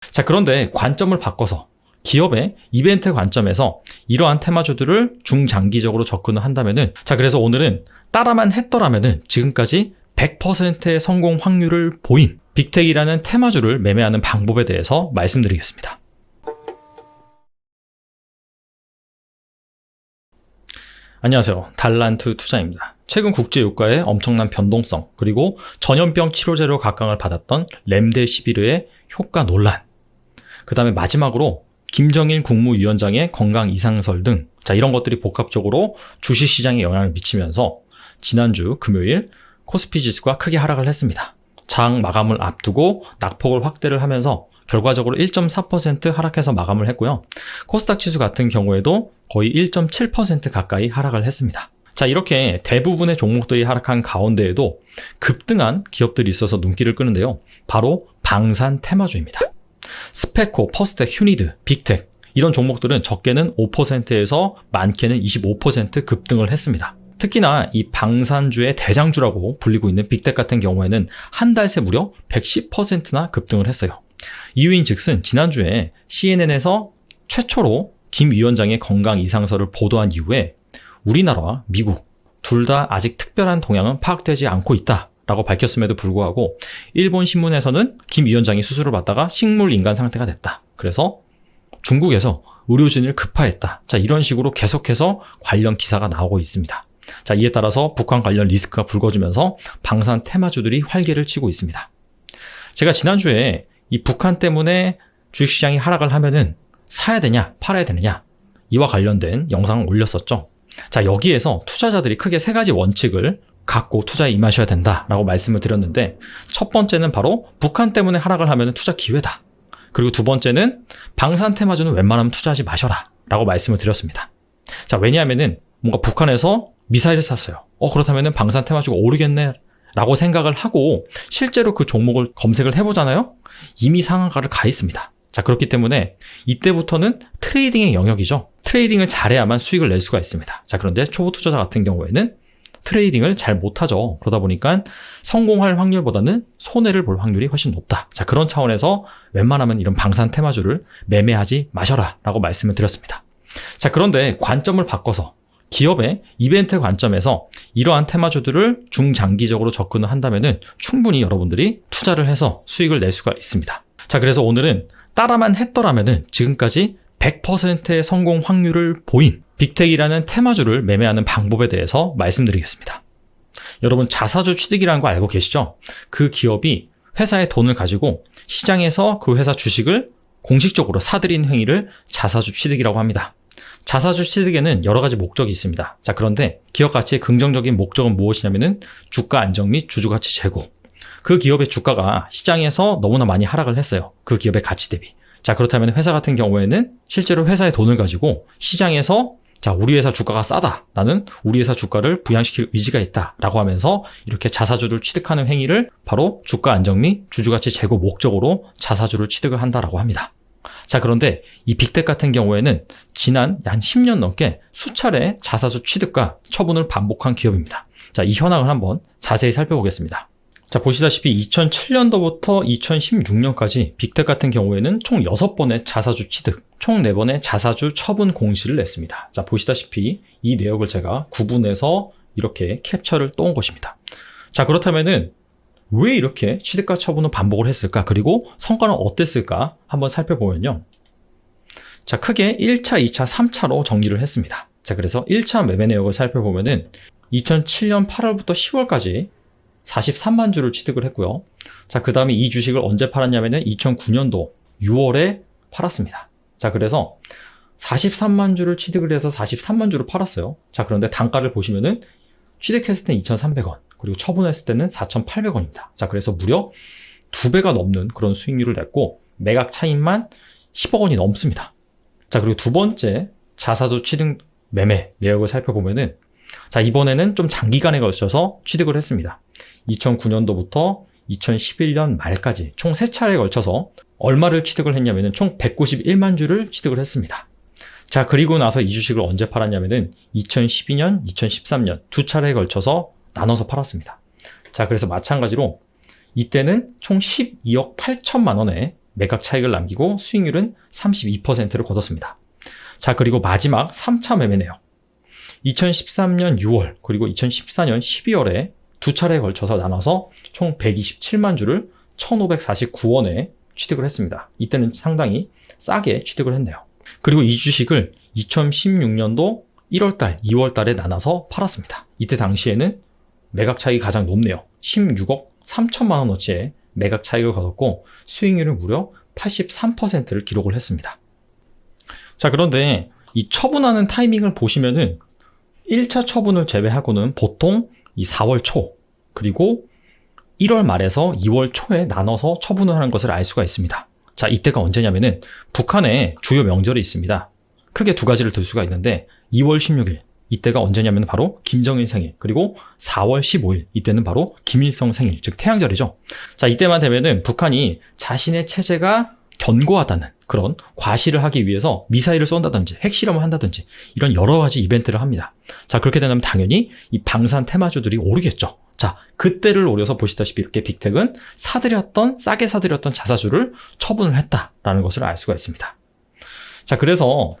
자, 그런데 관점을 바꿔서 기업의 이벤트 관점에서 이러한 테마주들을 중장기적으로 접근을 한다면은, 자, 그래서 오늘은 따라만 했더라면은 지금까지 100%의 성공 확률을 보인 빅텍이라는 테마주를 매매하는 방법에 대해서 말씀드리겠습니다. 안녕하세요. 달란트 투자입니다. 최근 국제유가의 엄청난 변동성, 그리고 전염병 치료제로 각광을 받았던 렘데시비르의 효과 논란, 그 다음에 마지막으로 김정일 국무위원장의 건강 이상설 등, 자, 이런 것들이 복합적으로 주식시장에 영향을 미치면서 지난주 금요일 코스피 지수가 크게 하락을 했습니다. 장 마감을 앞두고 낙폭을 확대를 하면서 결과적으로 1.4% 하락해서 마감을 했고요. 코스닥 지수 같은 경우에도 거의 1.7% 가까이 하락을 했습니다. 자, 이렇게 대부분의 종목들이 하락한 가운데에도 급등한 기업들이 있어서 눈길을 끄는데요. 바로 방산 테마주입니다. 스페코, 퍼스텍, 휴니드, 빅텍, 이런 종목들은 적게는 5%에서 많게는 25% 급등을 했습니다. 특히나 이 방산주의 대장주라고 불리고 있는 빅텍 같은 경우에는 한 달 새 무려 110%나 급등을 했어요. 이유인 즉슨 지난주에 CNN에서 최초로 김 위원장의 건강 이상설을 보도한 이후에 우리나라와 미국 둘 다 아직 특별한 동향은 파악되지 않고 있다라고 밝혔음에도 불구하고 일본 신문에서는 김 위원장이 수술을 받다가 식물 인간 상태가 됐다. 그래서 중국에서 의료진을 급파했다. 자, 이런 식으로 계속해서 관련 기사가 나오고 있습니다. 자, 이에 따라서 북한 관련 리스크가 불거지면서 방산 테마주들이 활개를 치고 있습니다. 제가 지난주에 이 북한 때문에 주식시장이 하락을 하면은 사야 되냐 팔아야 되느냐 이와 관련된 영상을 올렸었죠. 자, 여기에서 투자자들이 크게 세 가지 원칙을 갖고 투자에 임하셔야 된다라고 말씀을 드렸는데, 첫 번째는 바로 북한 때문에 하락을 하면은 투자 기회다. 그리고 두 번째는 방산 테마주는 웬만하면 투자하지 마셔라 라고 말씀을 드렸습니다. 자, 왜냐하면은 뭔가 북한에서 미사일을 쐈어요. 그렇다면은 방산 테마주가 오르겠네 라고 생각을 하고 실제로 그 종목을 검색을 해보잖아요. 이미 상한가를 가 있습니다. 자, 그렇기 때문에 이때부터는 트레이딩의 영역이죠. 트레이딩을 잘해야만 수익을 낼 수가 있습니다. 자, 그런데 초보 투자자 같은 경우에는 트레이딩을 잘 못하죠. 그러다 보니까 성공할 확률보다는 손해를 볼 확률이 훨씬 높다. 자, 그런 차원에서 웬만하면 이런 방산 테마주를 매매하지 마셔라 라고 말씀을 드렸습니다. 자, 그런데 관점을 바꿔서 기업의 이벤트 관점에서 이러한 테마주들을 중장기적으로 접근을 한다면은 충분히 여러분들이 투자를 해서 수익을 낼 수가 있습니다. 자, 그래서 오늘은 따라만 했더라면은 지금까지 100%의 성공 확률을 보인 빅텍이라는 테마주를 매매하는 방법에 대해서 말씀드리겠습니다. 여러분, 자사주 취득이라는 거 알고 계시죠? 그 기업이 회사의 돈을 가지고 시장에서 그 회사 주식을 공식적으로 사들인 행위를 자사주 취득이라고 합니다. 자사주 취득에는 여러 가지 목적이 있습니다. 자, 그런데 기업 가치의 긍정적인 목적은 무엇이냐면은 주가 안정 및 주주 가치 제고. 그 기업의 주가가 시장에서 너무나 많이 하락을 했어요. 그 기업의 가치 대비. 자, 그렇다면 회사 같은 경우에는 실제로 회사의 돈을 가지고 시장에서, 자, 우리 회사 주가가 싸다. 나는 우리 회사 주가를 부양시킬 의지가 있다. 라고 하면서 이렇게 자사주를 취득하는 행위를 바로 주가 안정 및 주주 가치 제고 목적으로 자사주를 취득을 한다라고 합니다. 자, 그런데 이 빅텍 같은 경우에는 지난 한 10년 넘게 수차례 자사주 취득과 처분을 반복한 기업입니다. 자, 이 현황을 한번 자세히 살펴보겠습니다. 자, 보시다시피 2007년도부터 2016년까지 빅텍 같은 경우에는 총 6번의 자사주 취득, 총 4번의 자사주 처분 공시를 냈습니다. 자, 보시다시피 이 내역을 제가 구분해서 이렇게 캡처를 떠온 것입니다. 자, 그렇다면은 왜 이렇게 취득과 처분을 반복을 했을까? 그리고 성과는 어땠을까? 한번 살펴보면요. 자, 크게 1차, 2차, 3차로 정리를 했습니다. 자, 그래서 1차 매매 내역을 살펴보면은 2007년 8월부터 10월까지 43만 주를 취득을 했고요. 자, 그 다음에 이 주식을 언제 팔았냐면은 2009년도 6월에 팔았습니다. 자, 그래서 43만 주를 취득을 해서 43만 주를 팔았어요. 자, 그런데 단가를 보시면은 취득했을 때는 2,300원, 그리고 처분했을 때는 4,800원입니다. 자, 그래서 무려 2배가 넘는 그런 수익률을 냈고 매각 차익만 10억 원이 넘습니다. 자, 그리고 두 번째 자사주 취득 매매 내역을 살펴보면은, 자, 이번에는 좀 장기간에 걸쳐서 취득을 했습니다. 2009년도부터 2011년 말까지 총 3차례에 걸쳐서 얼마를 취득을 했냐면은 총 191만 주를 취득을 했습니다. 자, 그리고 나서 이 주식을 언제 팔았냐면은 2012년, 2013년 두 차례에 걸쳐서 나눠서 팔았습니다. 자, 그래서 마찬가지로 이때는 총 12억 8천만 원에 매각 차익을 남기고 수익률은 32%를 거뒀습니다. 자, 그리고 마지막 3차 매매네요. 2013년 6월 그리고 2014년 12월에 두 차례에 걸쳐서 나눠서 총 127만 주를 1,549원에 취득을 했습니다. 이때는 상당히 싸게 취득을 했네요. 그리고 이 주식을 2016년도 1월달, 2월달에 나눠서 팔았습니다. 이때 당시에는 매각 차익이 가장 높네요. 16억 3천만 원어치의 매각 차익을 거뒀고 수익률은 무려 83%를 기록을 했습니다. 자, 그런데 이 처분하는 타이밍을 보시면은 1차 처분을 제외하고는 보통 이 4월 초 그리고 1월 말에서 2월 초에 나눠서 처분을 하는 것을 알 수가 있습니다. 자, 이때가 언제냐면은 북한에 주요 명절이 있습니다. 크게 두 가지를 들 수가 있는데 2월 16일 이때가 언제냐면 바로 김정일 생일, 그리고 4월 15일 이때는 바로 김일성 생일, 즉 태양절이죠. 자, 이때만 되면은 북한이 자신의 체제가 견고하다는 그런 과시를 하기 위해서 미사일을 쏜다든지 핵실험을 한다든지 이런 여러 가지 이벤트를 합니다. 자, 그렇게 되면 당연히 이 방산 테마주들이 오르겠죠. 자, 그때를 노려서 보시다시피 이렇게 빅텍은 싸게 사들였던 자사주를 처분을 했다라는 것을 알 수가 있습니다. 자, 그래서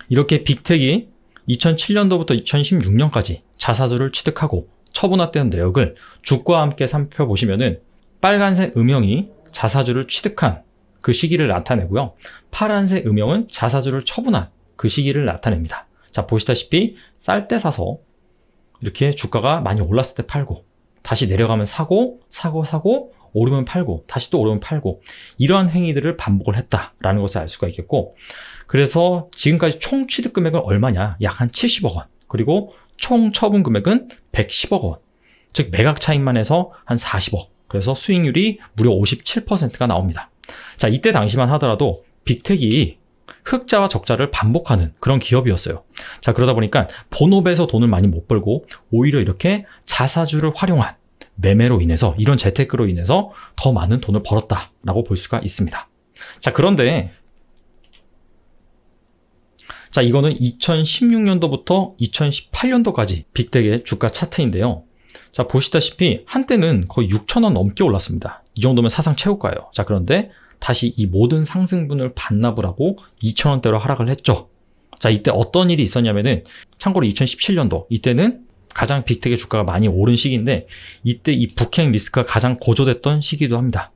이렇게 빅텍이 2007년도부터 2016년까지 자사주를 취득하고 처분했던 내역을 주가와 함께 살펴보시면은 빨간색 음영이 자사주를 취득한 그 시기를 나타내고요. 파란색 음영은 자사주를 처분한 그 시기를 나타냅니다. 자, 보시다시피 쌀 때 사서 이렇게 주가가 많이 올랐을 때 팔고 다시 내려가면 사고 오르면 팔고 다시 또 오르면 팔고 이러한 행위들을 반복을 했다라는 것을 알 수가 있겠고, 그래서 지금까지 총 취득 금액은 얼마냐? 약 한 70억 원. 그리고 총 처분 금액은 110억 원. 즉 매각 차익만 해서 한 40억. 그래서 수익률이 무려 57%가 나옵니다. 자, 이때 당시만 하더라도 빅텍이 흑자와 적자를 반복하는 그런 기업이었어요. 자, 그러다 보니까 본업에서 돈을 많이 못 벌고 오히려 이렇게 자사주를 활용한 매매로 인해서, 이런 재테크로 인해서 더 많은 돈을 벌었다라고 볼 수가 있습니다. 자, 그런데 자, 이거는 2016년도부터 2018년도까지 빅텍의 주가 차트인데요. 자, 보시다시피 한때는 거의 6,000원 넘게 올랐습니다. 이 정도면 사상 최고가예요. 자, 그런데 다시 이 모든 상승분을 반납을 하고 2,000원대로 하락을 했죠. 자, 이때 어떤 일이 있었냐면은, 참고로 2017년도 이때는 가장 빅텍의 주가가 많이 오른 시기인데, 이때 이 북핵 리스크가 가장 고조됐던 시기도 합니다.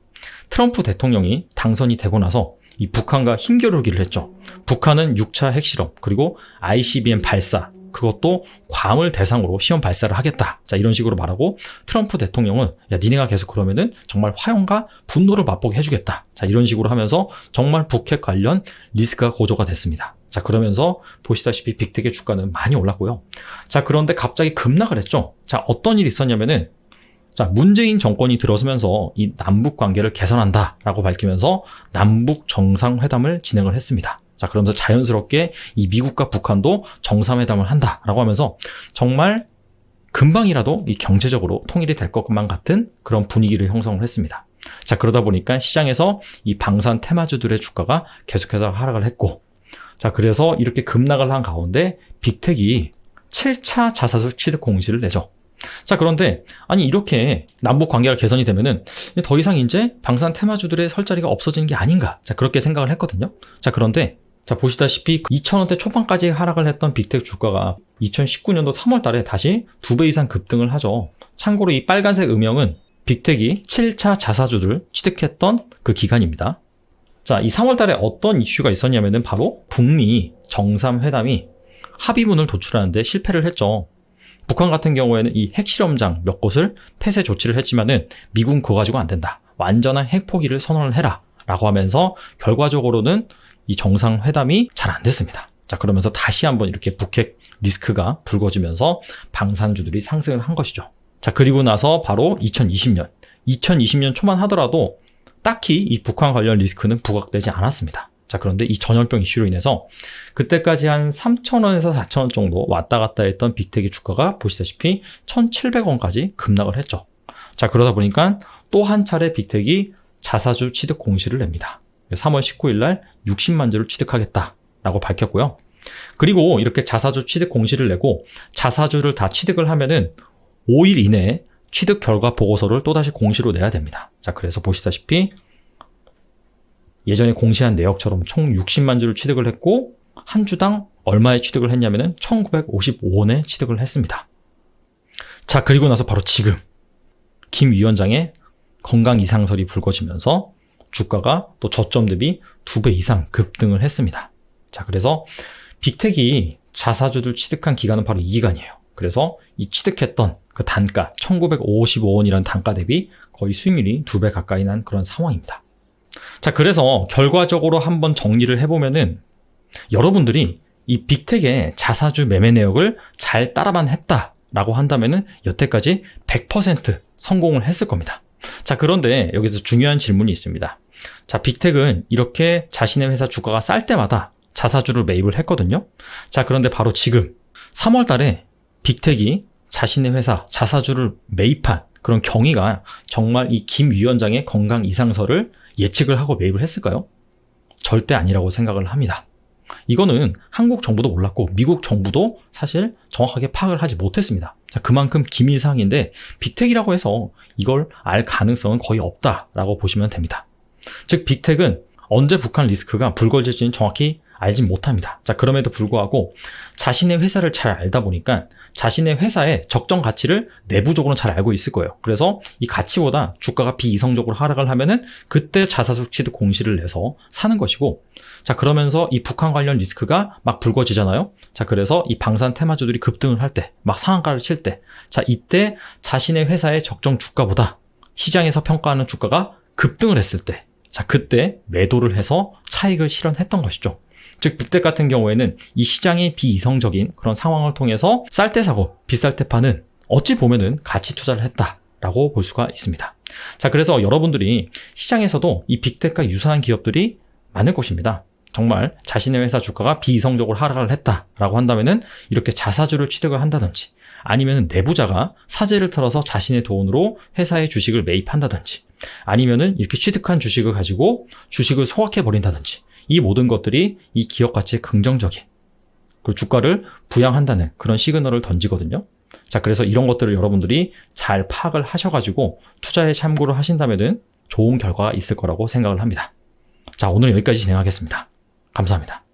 트럼프 대통령이 당선이 되고 나서 이 북한과 힘겨루기를 했죠. 북한은 6차 핵실험, 그리고 ICBM 발사, 그것도 괌을 대상으로 시험 발사를 하겠다. 자, 이런 식으로 말하고, 트럼프 대통령은 야, 니네가 계속 그러면은 정말 화염과 분노를 맛보게 해주겠다. 자, 이런 식으로 하면서 정말 북핵 관련 리스크가 고조가 됐습니다. 자, 그러면서 보시다시피 빅텍의 주가는 많이 올랐고요. 자, 그런데 갑자기 급락을 했죠. 자, 어떤 일이 있었냐면은, 자, 문재인 정권이 들어서면서 이 남북 관계를 개선한다라고 밝히면서 남북 정상회담을 진행을 했습니다. 자, 그러면서 자연스럽게 이 미국과 북한도 정상회담을 한다라고 하면서 정말 금방이라도 이 경제적으로 통일이 될 것만 같은 그런 분위기를 형성을 했습니다. 자, 그러다 보니까 시장에서 이 방산 테마주들의 주가가 계속해서 하락을 했고, 자, 그래서 이렇게 급락을 한 가운데 빅텍이 7차 자사주 취득 공시를 내죠. 자, 그런데 아니 이렇게 남북 관계가 개선이 되면은 더 이상 이제 방산 테마주들의 설 자리가 없어지는 게 아닌가, 자, 그렇게 생각을 했거든요. 자, 그런데 자, 보시다시피 2,000원대 초반까지 하락을 했던 빅텍 주가가 2019년도 3월 달에 다시 2배 이상 급등을 하죠. 참고로 이 빨간색 음영은 빅텍이 7차 자사주를 취득했던 그 기간입니다. 자, 이 3월 달에 어떤 이슈가 있었냐면은 바로 북미 정상회담이 합의문을 도출하는데 실패를 했죠. 북한 같은 경우에는 이 핵실험장 몇 곳을 폐쇄 조치를 했지만은 미군 그거 가지고 안 된다. 완전한 핵포기를 선언을 해라. 라고 하면서 결과적으로는 이 정상회담이 잘 안 됐습니다. 자, 그러면서 다시 한번 이렇게 북핵 리스크가 불거지면서 방산주들이 상승을 한 것이죠. 자, 그리고 나서 바로 2020년 초만 하더라도 딱히 이 북한 관련 리스크는 부각되지 않았습니다. 자, 그런데 이 전염병 이슈로 인해서 그때까지 한 3,000원에서 4,000원 정도 왔다 갔다 했던 빅텍의 주가가 보시다시피 1,700원까지 급락을 했죠. 자, 그러다 보니까 또 한 차례 빅텍이 자사주 취득 공시를 냅니다. 3월 19일 날 60만 주를 취득하겠다라고 밝혔고요. 그리고 이렇게 자사주 취득 공시를 내고 자사주를 다 취득을 하면은 5일 이내에 취득 결과 보고서를 또다시 공시로 내야 됩니다. 자, 그래서 보시다시피 예전에 공시한 내역처럼 총 60만 주를 취득을 했고 한 주당 얼마에 취득을 했냐면은 1955원에 취득을 했습니다. 자, 그리고 나서 바로 지금 김 위원장의 건강 이상설이 불거지면서 주가가 또 저점 대비 2배 이상 급등을 했습니다. 자, 그래서 빅텍이 자사주들 취득한 기간은 바로 이 기간이에요. 그래서 이 취득했던 그 단가 1955원이라는 단가 대비 거의 수익률이 2배 가까이 난 그런 상황입니다. 자, 그래서 결과적으로 한번 정리를 해보면은 여러분들이 이 빅텍의 자사주 매매 내역을 잘 따라만 했다라고 한다면은 여태까지 100% 성공을 했을 겁니다. 자, 그런데 여기서 중요한 질문이 있습니다. 자, 빅텍은 이렇게 자신의 회사 주가가 쌀 때마다 자사주를 매입을 했거든요. 자, 그런데 바로 지금 3월 달에 빅텍이 자신의 회사 자사주를 매입한 그런 경위가 정말 이 김 위원장의 건강 이상설을 예측을 하고 매입을 했을까요? 절대 아니라고 생각을 합니다. 이거는 한국 정부도 몰랐고 미국 정부도 사실 정확하게 파악을 하지 못했습니다. 자, 그만큼 기밀사항인데 빅텍이라고 해서 이걸 알 가능성은 거의 없다라고 보시면 됩니다. 즉 빅텍은 언제 북한 리스크가 불거질지는 정확히 알진 못합니다. 자, 그럼에도 불구하고 자신의 회사를 잘 알다 보니까 자신의 회사의 적정 가치를 내부적으로는 잘 알고 있을 거예요. 그래서 이 가치보다 주가가 비이성적으로 하락을 하면은 그때 자사주 취득 공시를 내서 사는 것이고, 자, 그러면서 이 북한 관련 리스크가 막 불거지잖아요. 자, 그래서 이 방산 테마주들이 급등을 할 때, 막 상한가를 칠 때, 자, 이때 자신의 회사의 적정 주가보다 시장에서 평가하는 주가가 급등을 했을 때, 자, 그때 매도를 해서 차익을 실현했던 것이죠. 즉 빅텍 같은 경우에는 이 시장의 비이성적인 그런 상황을 통해서 쌀 때 사고 비쌀 때 파는 어찌 보면은 가치 투자를 했다라고 볼 수가 있습니다. 자, 그래서 여러분들이 시장에서도 이 빅텍과 유사한 기업들이 많을 것입니다. 정말 자신의 회사 주가가 비이성적으로 하락을 했다라고 한다면은 이렇게 자사주를 취득을 한다든지 아니면은 내부자가 사재를 털어서 자신의 돈으로 회사의 주식을 매입한다든지 아니면은 이렇게 취득한 주식을 가지고 주식을 소각해 버린다든지 이 모든 것들이 이 기업 가치에 긍정적인 그리고 주가를 부양한다는 그런 시그널을 던지거든요. 자, 그래서 이런 것들을 여러분들이 잘 파악을 하셔가지고 투자에 참고를 하신다면은 좋은 결과가 있을 거라고 생각을 합니다. 자, 오늘 여기까지 진행하겠습니다. 감사합니다.